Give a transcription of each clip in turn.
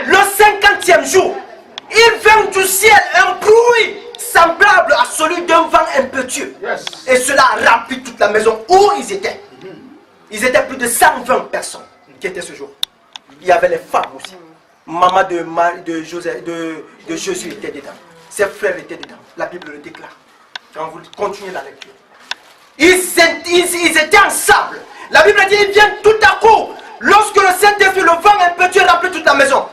Le 50e jour, il vint du ciel un bruit semblable à celui d'un vent impétueux. Et cela remplit toute la maison où ils étaient. Ils étaient plus de 120 personnes qui étaient ce jour. Il y avait les femmes aussi. Maman de Jésus était dedans. Ses frères étaient dedans. La Bible le déclare. Quand vous continuez la lecture. Ils étaient ensemble. La Bible dit, ils viennent tout à coup. Lorsque le Saint-Esprit, le vent impétueux remplit toute la maison.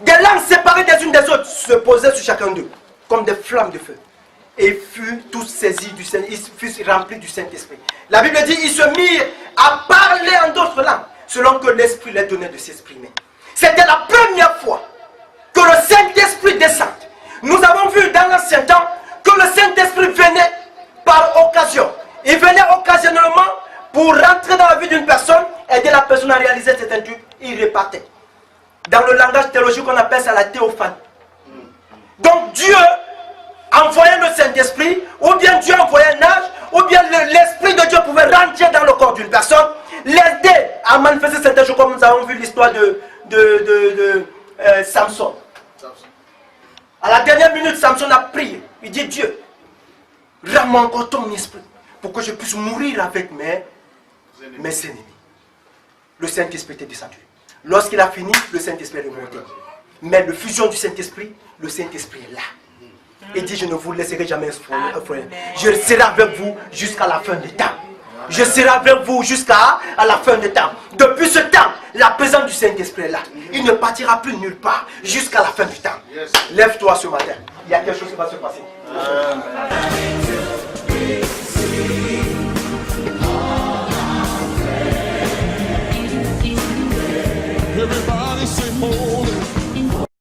Des langues séparées des unes des autres se posaient sur chacun d'eux, comme des flammes de feu. Et ils furent tous saisis du Saint-Esprit, ils furent remplis du Saint-Esprit. La Bible dit, ils se mirent à parler en d'autres langues, selon que l'Esprit leur donnait de s'exprimer. C'était la première fois que le Saint-Esprit descend. Nous avons vu dans l'ancien temps que le Saint-Esprit venait par occasion. Il venait occasionnellement pour rentrer dans la vie d'une personne, aider la personne à réaliser certains trucs, il repartait. Dans le langage théologique, on appelle ça la théophanie. Donc Dieu envoyait le Saint-Esprit, ou bien Dieu envoyait un ange, ou bien l'Esprit de Dieu pouvait rentrer dans le corps d'une personne, l'aider à manifester certaines choses, comme nous avons vu l'histoire de Samson. À la dernière minute, Samson a prié. Il dit, Dieu, rends-moi encore ton esprit, pour que je puisse mourir avec mes ennemis. Le Saint-Esprit était descendu. Lorsqu'il a fini, le Saint-Esprit est remonté. Mais le fusion du Saint-Esprit, le Saint-Esprit est là. Il dit, je ne vous laisserai jamais effrayer. Je serai avec vous jusqu'à la fin des temps. Je serai avec vous jusqu'à la fin des temps. Depuis ce temps, la présence du Saint-Esprit est là. Il ne partira plus nulle part jusqu'à la fin du temps. Lève-toi ce matin. Il y a quelque chose qui va se passer.